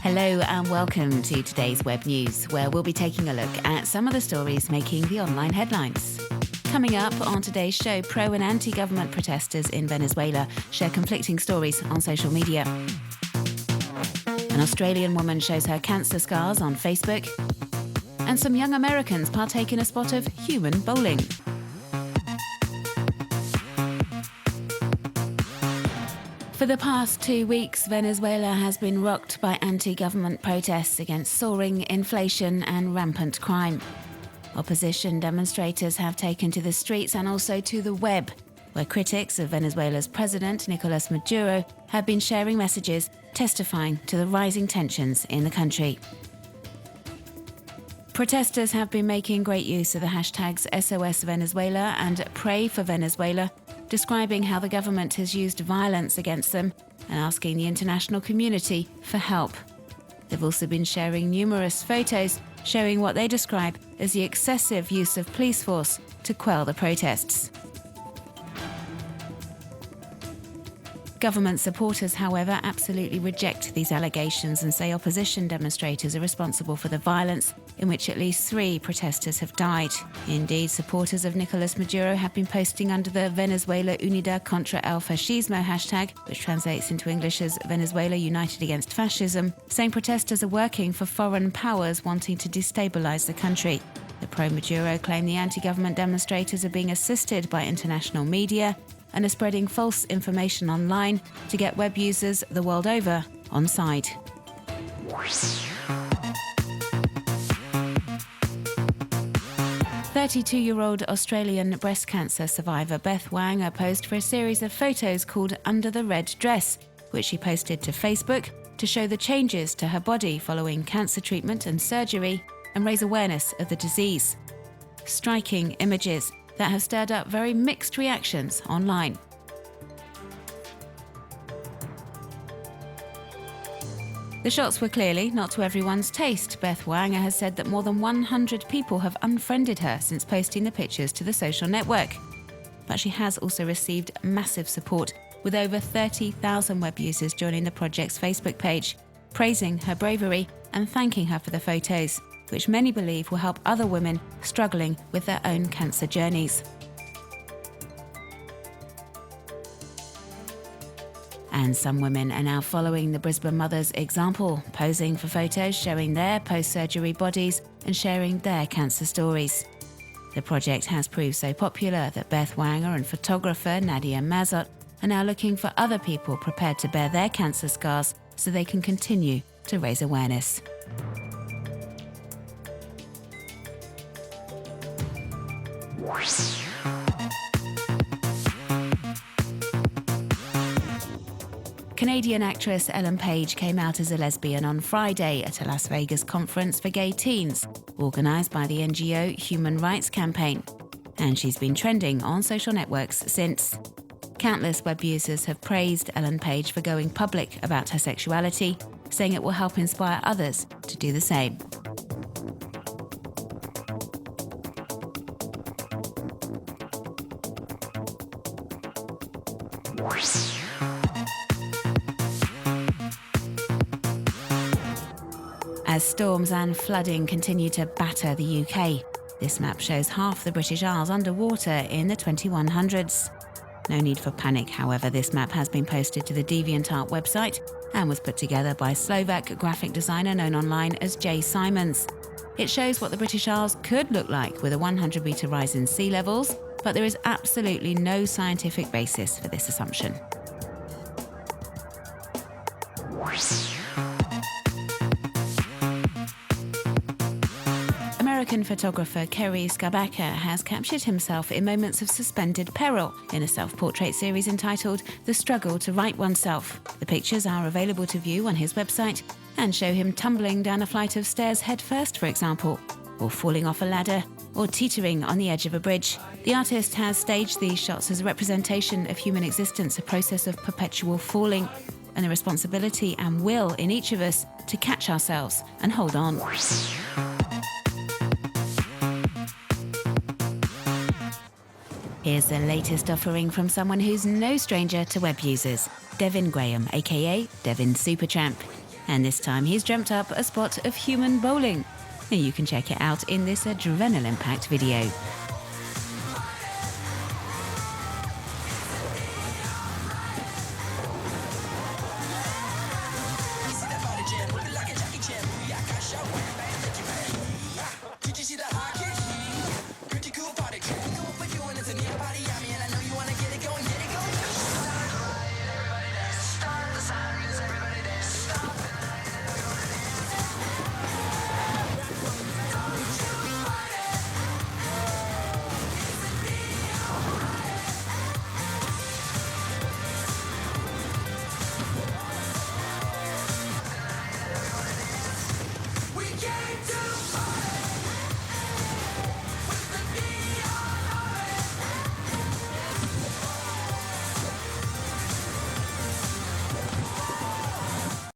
Hello and welcome to today's Web News, where we'll be taking a look at some of the stories making the online headlines. Coming up on today's show, pro- and anti-government protesters in Venezuela share conflicting stories on social media. An Australian woman shows her cancer scars on Facebook. And some young Americans partake in a spot of human bowling. For the past 2 weeks, Venezuela has been rocked by anti-government protests against soaring inflation and rampant crime. Opposition demonstrators have taken to the streets and also to the web, where critics of Venezuela's president, Nicolas Maduro, have been sharing messages testifying to the rising tensions in the country. Protesters have been making great use of the hashtags SOS Venezuela and Pray for Venezuela, describing how the government has used violence against them and asking the international community for help. They've also been sharing numerous photos showing what they describe as the excessive use of police force to quell the protests. Government supporters, however, absolutely reject these allegations and say opposition demonstrators are responsible for the violence, in which at least 3 protesters have died. Indeed, supporters of Nicolas Maduro have been posting under the Venezuela Unida contra el Fascismo hashtag, which translates into English as Venezuela United Against Fascism, saying protesters are working for foreign powers wanting to destabilise the country. The pro-Maduro claim the anti-government demonstrators are being assisted by international media and are spreading false information online to get web users the world over on side. 32-year-old Australian breast cancer survivor Beth Wang posed for a series of photos called Under the Red Dress, which she posted to Facebook to show the changes to her body following cancer treatment and surgery and raise awareness of the disease. Striking images that have stirred up very mixed reactions online. The shots were clearly not to everyone's taste. Beth Wang has said that more than 100 people have unfriended her since posting the pictures to the social network. But she has also received massive support, with over 30,000 web users joining the project's Facebook page, praising her bravery and thanking her for the photos, which many believe will help other women struggling with their own cancer journeys. And some women are now following the Brisbane mother's example, posing for photos showing their post-surgery bodies and sharing their cancer stories. The project has proved so popular that Beth Wanger and photographer Nadia Mazot are now looking for other people prepared to bear their cancer scars so they can continue to raise awareness. Canadian actress Ellen Page came out as a lesbian on Friday at a Las Vegas conference for gay teens, organised by the NGO Human Rights Campaign, and she's been trending on social networks since. Countless web users have praised Ellen Page for going public about her sexuality, saying it will help inspire others to do the same. As storms and flooding continue to batter the UK, this map shows half the British Isles underwater in the 2100s. No need for panic, however. This map has been posted to the DeviantArt website and was put together by Slovak graphic designer known online as Jay Simons. It shows what the British Isles could look like with a 100-metre rise in sea levels, but there is absolutely no scientific basis for this assumption. American photographer Kerry Skabaka has captured himself in moments of suspended peril in a self-portrait series entitled The Struggle to Right Oneself. The pictures are available to view on his website and show him tumbling down a flight of stairs headfirst, for example, or falling off a ladder, or teetering on the edge of a bridge. The artist has staged these shots as a representation of human existence, a process of perpetual falling, and the responsibility and will in each of us to catch ourselves and hold on. Here's the latest offering from someone who's no stranger to web users, Devin Graham, aka Devin Supertramp. And this time he's dreamt up a spot of human bowling. Now you can check it out in this adrenaline-packed video.